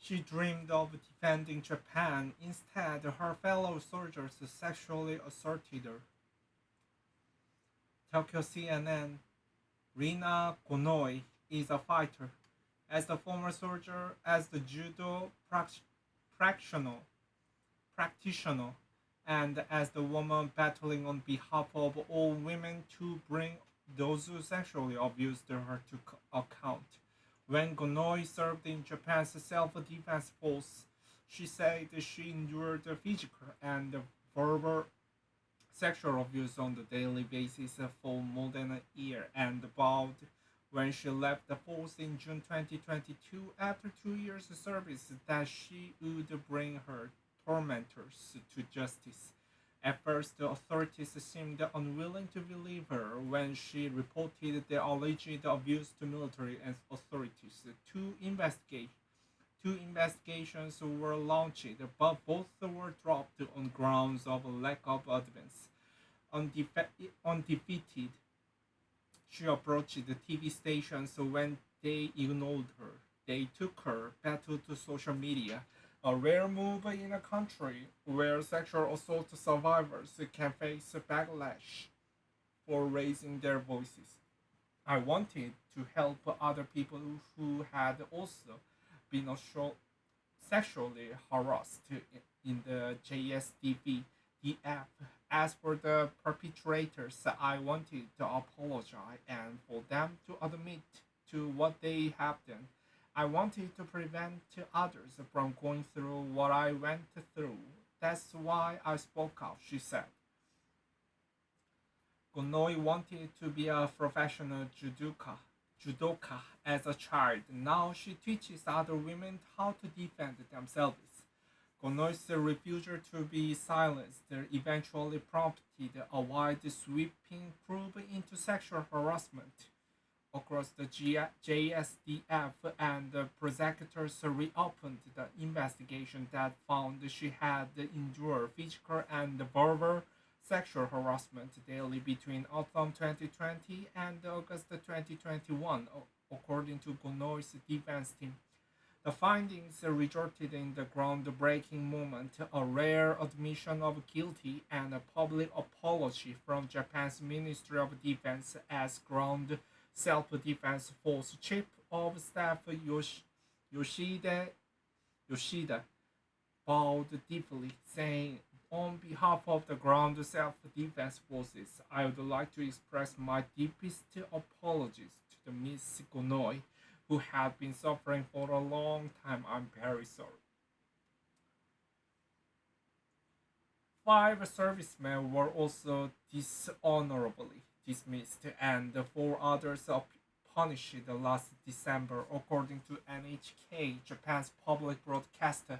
She dreamed of defending Japan. Instead, her fellow soldiers sexually assaulted her. Tokyo CNN. Rina Gonoi is a fighter. As the former soldier, as the judo practitioner, practitioner, and as the woman battling on behalf of all women to bring those who sexually abused her to account. When Gonoi served in Japan's self-defense force, she said she endured physical and verbal sexual abuse on the daily basis for more than a year and vowed when she left the force in June 2022 after 2 years of service that she would bring her tormentors to justice. At first, the authorities seemed unwilling to believe her when she reported the alleged abuse to military authorities to investigate. Two investigations were launched, but both were dropped on grounds of lack of evidence. Undefeated, she approached the TV stations when they ignored her. They took her back to social media, a rare move in a country where sexual assault survivors can face backlash for raising their voices. I wanted to help other people who had also been sexually harassed in the JSDV DF. As for the perpetrators, I wanted to apologize and for them to admit to what they have done. I wanted to prevent others from going through what I went through. That's why I spoke out, she said. Gonoi wanted to be a professional judoka as a child. Now she teaches other women how to defend themselves. Gonoi's refusal to be silenced eventually prompted a wide sweeping probe into sexual harassment across the JSDF, and the prosecutors reopened the investigation that found she had endured physical and verbal sexual harassment daily between autumn 2020 and August 2021, according to Gonoi's defense team. The findings resulted in the groundbreaking moment, a rare admission of guilty and a public apology from Japan's Ministry of Defense as Ground Self-Defense Force Chief of Staff Yoshida Yoshida bowed deeply, saying, "On behalf of the Ground Self-Defense Forces, I would like to express my deepest apologies to the Miss Gonoi, who have been suffering for a long time. I'm very sorry." Five servicemen were also dishonorably dismissed, and four others punished last December, according to NHK, Japan's public broadcaster.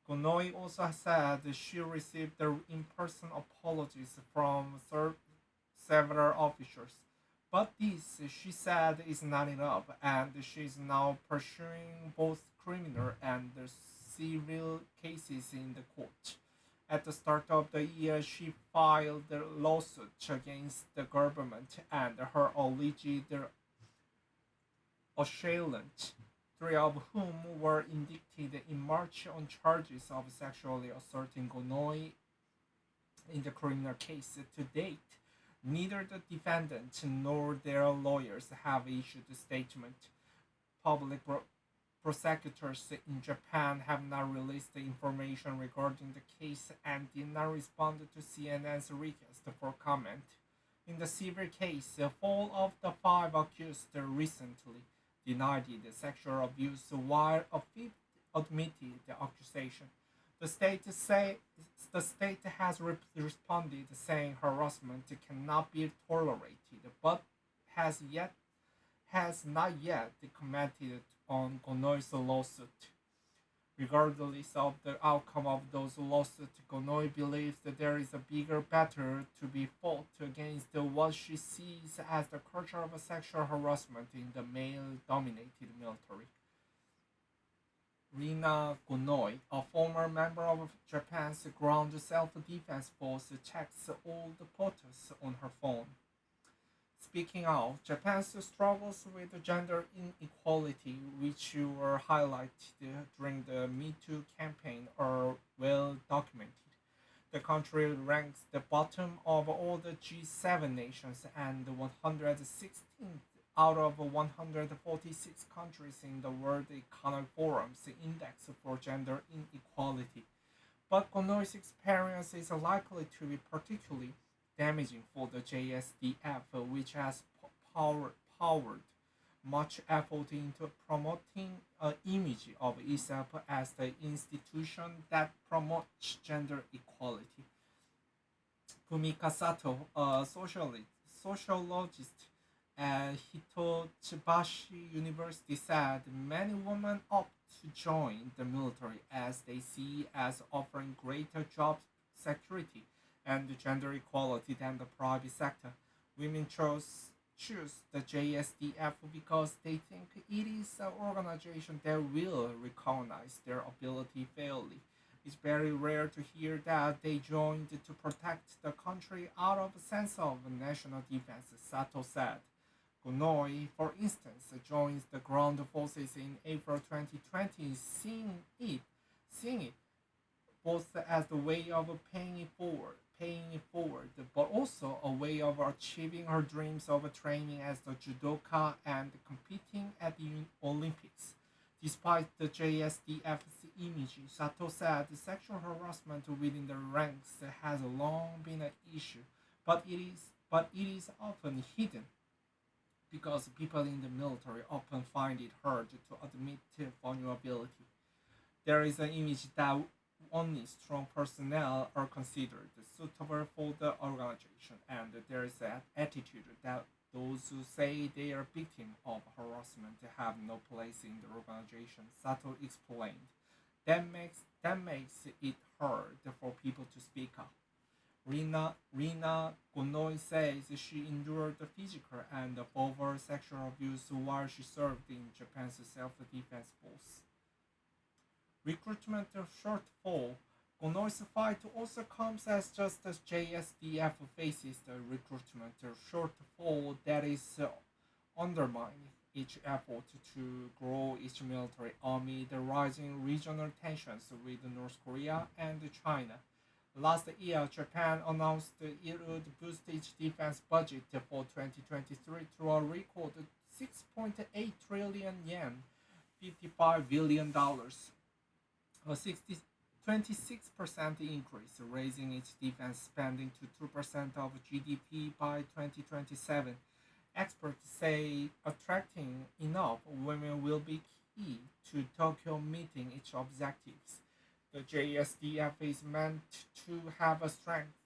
Gonoi also said she received in-person apologies from several officials. But this, she said, is not enough, and she is now pursuing both criminal and civil cases in the court. At the start of the year, she filed a lawsuit against the government and her alleged assailants, three of whom were indicted in March on charges of sexually assaulting Gonoi in the criminal case. To date, neither the defendant nor their lawyers have issued a statement. Public prosecutors in Japan have not released the information regarding the case and did not respond to CNN's request for comment. In the civil case, four of the five accused recently denied the sexual abuse, while a fifth admitted the accusation. The state say the state has responded saying harassment cannot be tolerated, but has not yet commented on Gonoi's lawsuit. Regardless of the outcome of those lawsuits, Gonoi believes that there is a bigger battle to be fought against what she sees as the culture of sexual harassment in the male-dominated military. Rina Gonoi, a former member of Japan's Ground Self-Defense Force, checks all the photos on her phone. Speaking of, Japan's struggles with gender inequality, which were highlighted during the Me Too campaign, are well documented. The country ranks the bottom of all the G7 nations and 116th out of 146 countries in the World Economic Forum's Index for Gender Inequality. But Konoi's experience is likely to be particularly damaging for the JSDF, which has powered much effort into promoting an image of itself as the institution that promotes gender equality. Fumika Sato, a sociologist at Hitotsubashi University, said many women opt to join the military as they see it as offering greater job security and gender equality than the private sector. Women choose the JSDF because they think it is an organization that will recognize their ability fairly. It's very rare to hear that they joined to protect the country out of a sense of national defense, Sato said. Gunoi, for instance, joins the ground forces in April 2020, seeing it both as the way of paying it forward, but also a way of achieving her dreams of training as a judoka and competing at the Olympics. Despite the JSDF's image, Sato said sexual harassment within the ranks has long been an issue, but it is often hidden because people in the military often find it hard to admit vulnerability. There is an image that only strong personnel are considered suitable for the organization, and there is an attitude that those who say they are victims of harassment have no place in the organization, Sato explained. That makes it hard for people to speak up. Rina Gonoi says she endured physical and verbal sexual abuse while she served in Japan's self-defense force. Recruitment shortfall. Gonoi's fight also comes as just as JSDF faces the recruitment shortfall that is undermining each effort to grow its military amid the rising regional tensions with North Korea and China. Last year, Japan announced it would boost its defense budget for 2023 to a record 6.8 trillion yen, $55 billion, a 26% increase, raising its defense spending to 2% of GDP by 2027. Experts say attracting enough women will be key to Tokyo meeting its objectives. The JSDF is meant to have a strength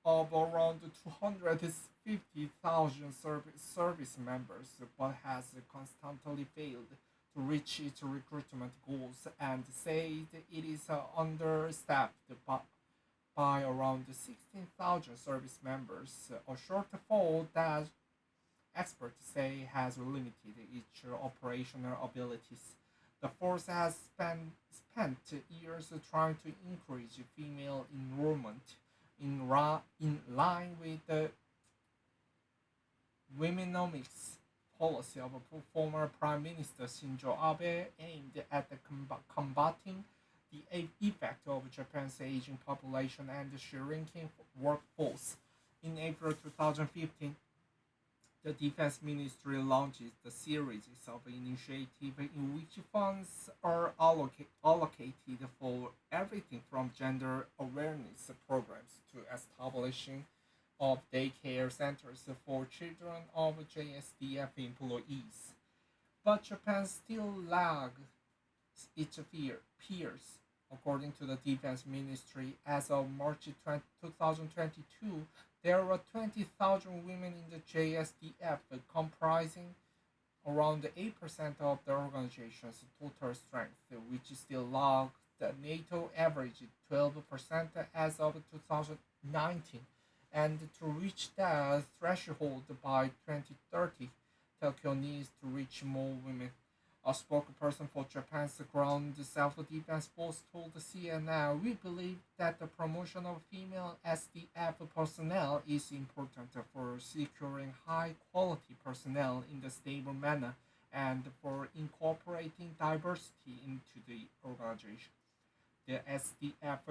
of around 250,000 service members, but has constantly failed to reach its recruitment goals and said it is understaffed by around 16,000 service members, a shortfall that experts say has limited its operational abilities. The force has spent years trying to increase female enrollment in line with the womenomics policy of former Prime Minister Shinzo Abe aimed at combating the effect of Japan's aging population and shrinking workforce. In April 2015, the Defense Ministry launches the series of initiatives in which funds are allocated for everything from gender awareness programs to establishing of daycare centers for children of JSDF employees. But Japan still lags its peers. According to the Defense Ministry, as of March 2022, there were 20,000 women in the JSDF, comprising around 8% of the organization's total strength, which still lags the NATO average 12% as of 2019. And to reach that threshold by 2030, Tokyo needs to reach more women. A spokesperson for Japan's ground self-defense force told CNN, "We believe that the promotion of female SDF personnel is important for securing high-quality personnel in a stable manner and for incorporating diversity into the organization." The SDF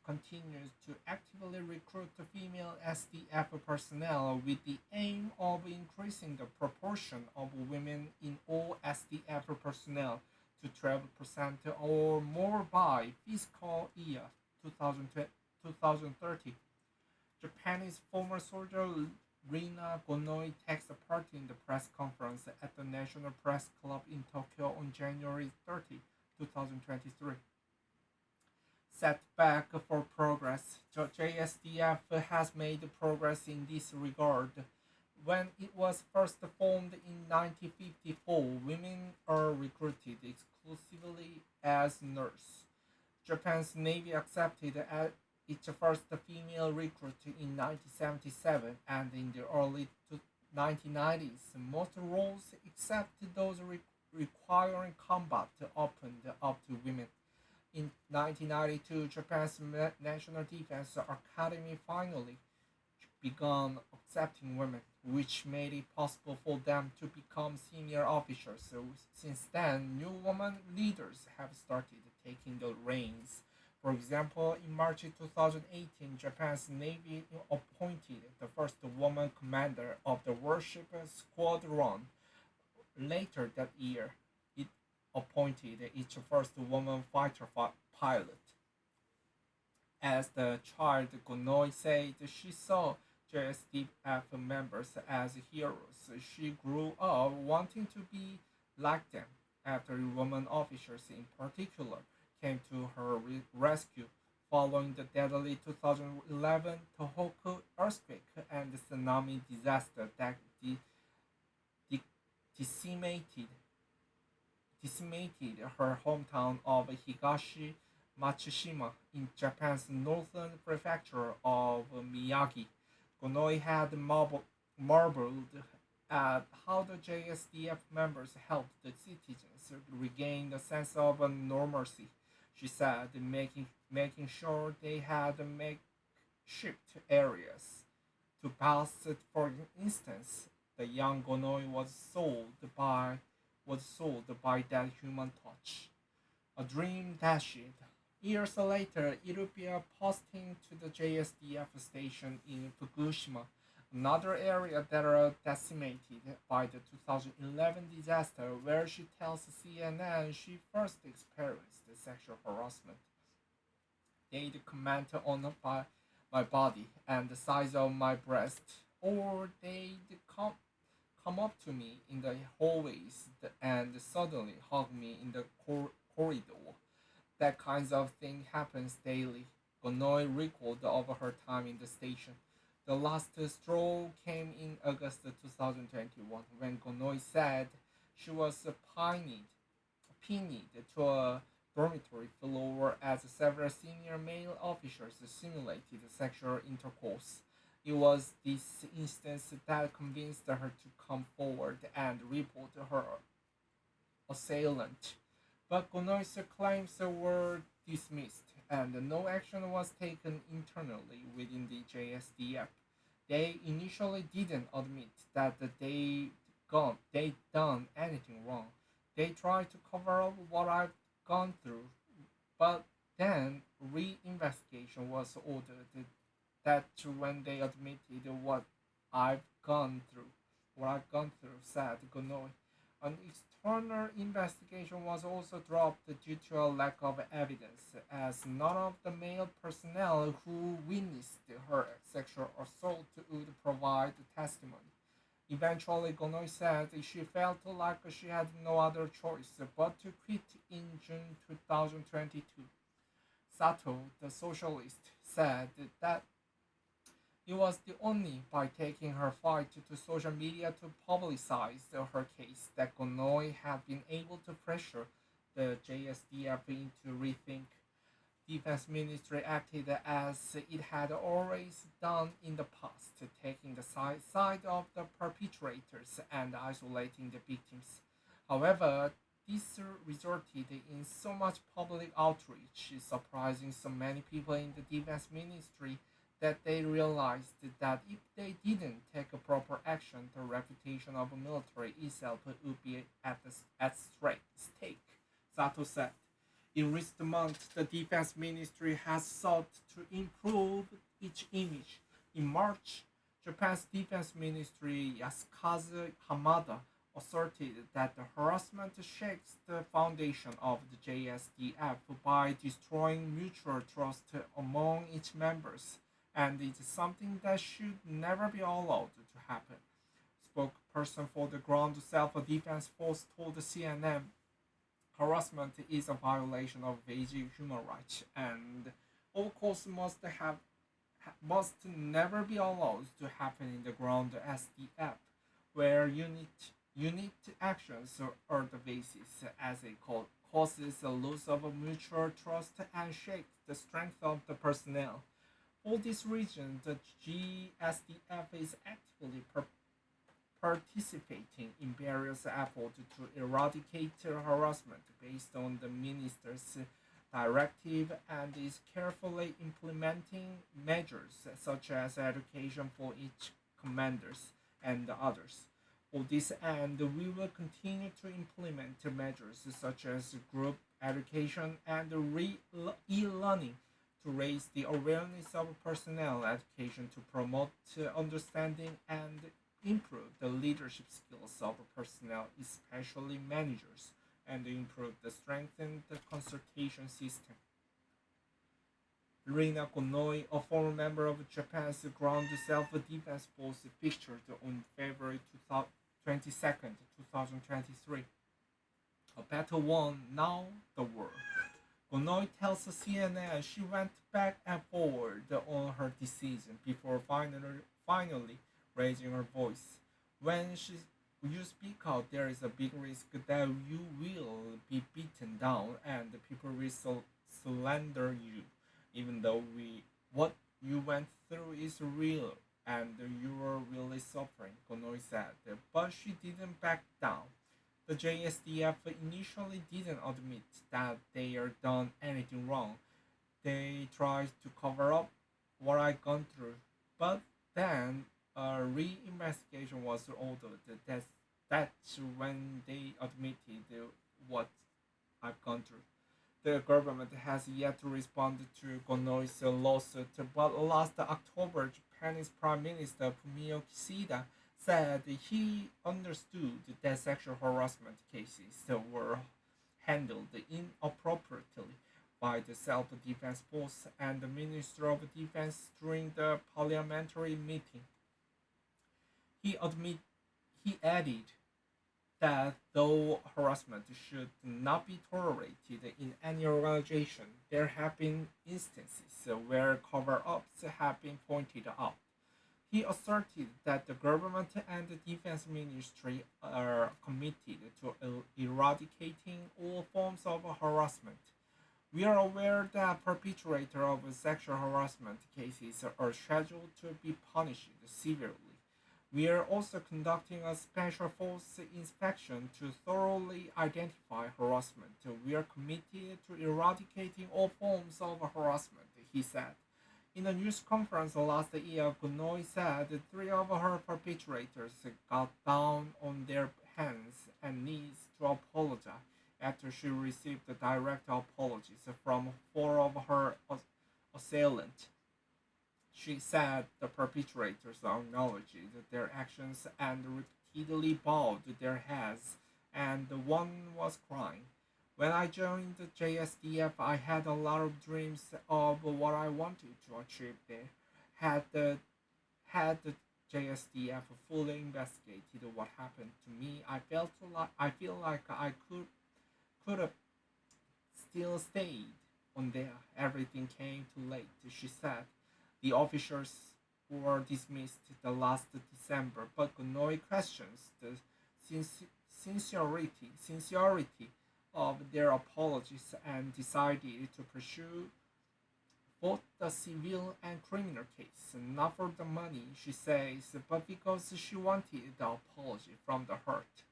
continues to actively recruit female SDF personnel with the aim of increasing the proportion of women in all SDF personnel to 12% or more by fiscal year 2030. Japanese former soldier Rina Gonoi takes part in the press conference at the National Press Club in Tokyo on January 30, 2023. Setback for progress. The JSDF has made progress in this regard. When it was first formed in 1954, women are recruited exclusively as nurses. Japan's Navy accepted its first female recruit in 1977, and in the early 1990s, most roles except those requiring combat opened up to women. In 1992, Japan's National Defense Academy finally began accepting women, which made it possible for them to become senior officers. So, since then, new women leaders have started taking the reins. For example, in March 2018, Japan's Navy appointed the first woman commander of the warship squadron. Later that year, it appointed its first woman fighter pilot. As the child, Gonoi said she saw JSDF members as heroes. She grew up wanting to be like them. After women officers in particular came to her rescue following the deadly 2011 Tohoku earthquake and tsunami disaster that decimated her hometown of Higashi Matsushima in Japan's northern prefecture of Miyagi. Gonoi had marveled at how the JSDF members helped the citizens regain a sense of normalcy. She said, making sure they had makeshift areas to pass. For instance, the young Gonoi was sold by that human touch. A dream dashed. Years later, Irupia posting to the JSDF station in Fukushima, another area that are decimated by the 2011 disaster, where she tells CNN she first experienced sexual harassment. They'd comment on my body and the size of my breast, or they'd come up to me in the hallways and suddenly hug me in the corridor. That kinds of thing happens daily. Gonoi recalled over her time in the station. The last straw came in August 2021 when Gonoi said she was pinned to a dormitory floor as several senior male officers simulated sexual intercourse. It was this instance that convinced her to come forward and report her assailant. But Gonoi's claims were dismissed, and no action was taken internally within the JSDF. They initially didn't admit that they'd done anything wrong. They tried to cover up what I've gone through, but then re-investigation was ordered. That's when they admitted what I've gone through, said Gonoi. An external investigation was also dropped due to a lack of evidence, as none of the male personnel who witnessed her sexual assault would provide testimony. Eventually, Gonoi said she felt like she had no other choice but to quit in June 2022. Sato, the socialist, said that it was only by taking her fight to social media to publicize her case that Gonoi had been able to pressure the JSDF into rethink. Defense Ministry acted as it had always done in the past, taking the side of the perpetrators and isolating the victims. However, this resulted in so much public outrage, surprising so many people in the defense ministry that they realized that if they didn't take a proper action, the reputation of the military itself would be at stake, Sato said. In recent months, the defense ministry has sought to improve its image. In March, Japan's defense ministry Yasukazu Hamada asserted that the harassment shakes the foundation of the JSDF by destroying mutual trust among its members, and it is something that should never be allowed to happen. Spokesperson for the Ground Self-Defense Force told CNN harassment is a violation of basic human rights, and all calls must never be allowed to happen in the ground SDF, where unit actions are the basis, as it causes a loss of mutual trust and shakes the strength of the personnel. For this reason, the GSDF is actively participating in various efforts to eradicate harassment based on the minister's directive and is carefully implementing measures such as education for each commanders and others. For this end, we will continue to implement measures such as group education and e-learning to raise the awareness of personnel education to promote understanding and improve the leadership skills of personnel, especially managers, and improve the strengthen the consultation system. Rina Konoi, a former member of Japan's ground self-defense force, featured on February 22nd, 2023. A battle won, now the war. Konoi tells CNN she went back and forward on her decision before finally raising her voice. You speak out, there is a big risk that you will be beaten down and people will slander you, even though what you went through is real and you are really suffering, Konoi said. But she didn't back down. The JSDF initially didn't admit that they had done anything wrong. They tried to cover up what I'd gone through, but then a re-investigation was ordered. That's when they admitted what I've gone through. The government has yet to respond to Gonoi's lawsuit, but last October, Japanese Prime Minister Fumio Kishida said he understood that sexual harassment cases were handled inappropriately by the Self-Defense Force and the Minister of Defense during the parliamentary meeting. He admit he added that though harassment should not be tolerated in any organization, there have been instances where cover-ups have been pointed out. He asserted that the government and the defense ministry are committed to eradicating all forms of harassment. We are aware that perpetrators of sexual harassment cases are scheduled to be punished severely. We are also conducting a special force inspection to thoroughly identify harassment. We are committed to eradicating all forms of harassment, he said. In a news conference last year, Gunoi said three of her perpetrators got down on their hands and knees to apologize after she received direct apologies from four of her assailants. She said the perpetrators acknowledged their actions and repeatedly bowed their heads, and one was crying. When I joined the JSDF, I had a lot of dreams of what I wanted to achieve there. Had the JSDF fully investigated what happened to me, I feel like I could have still stayed on there. Everything came too late, she said. The officers were dismissed the last December, but Gunoi questions the sincerity of their apologies and decided to pursue both the civil and criminal case, not for the money, she says, but because she wanted the apology from the heart.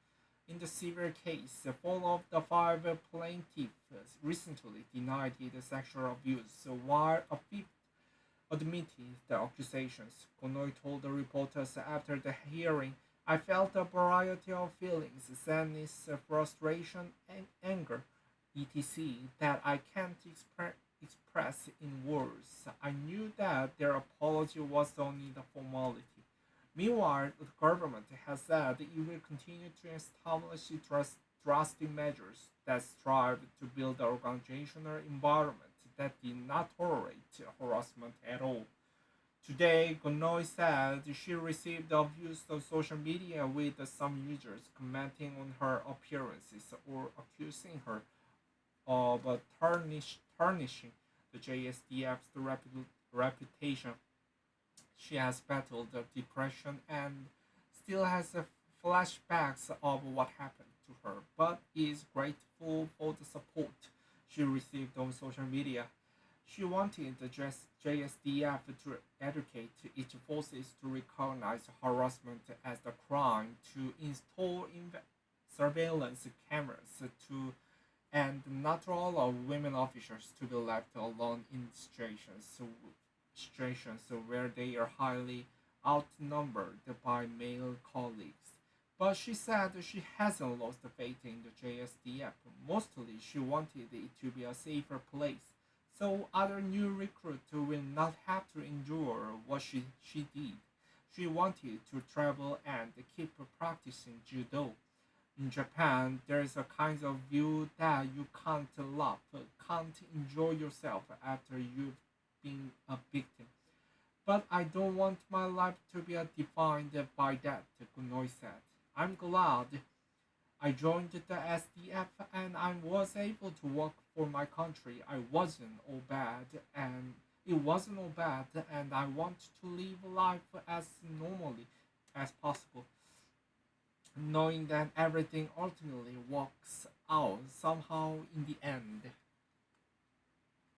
In the severe case, four of the five plaintiffs recently denied the sexual abuse, while a fifth admitted the accusations. Gonoi told the reporters after the hearing, I felt a variety of feelings, sadness, frustration, and anger, etc., that I can't express in words. I knew that their apology was only the formality. Meanwhile, the government has said it will continue to establish drastic measures that strive to build an organizational environment that did not tolerate harassment at all. Today, Gonoi said she received abuse of social media with some users commenting on her appearances or accusing her of tarnishing the JSDF's reputation. She has battled depression and still has flashbacks of what happened to her, but is grateful for the support she received on social media. She wanted the JSDF to educate its forces to recognize harassment as a crime, to install surveillance cameras, to and not all of women officers to be left alone in situations where they are highly outnumbered by male colleagues. But she said she hasn't lost faith in the JSDF. Mostly, she wanted it to be a safer place, so other new recruits will not have to endure what she did. She wanted to travel and keep practicing judo. In Japan, there is a kind of view that you can't laugh, can't enjoy yourself after you've been a victim. But I don't want my life to be defined by that, Gunoi said. I'm glad I joined the SDF and I was able to work for my country. It wasn't all bad, and I want to live life as normally as possible, knowing that everything ultimately works out somehow in the end.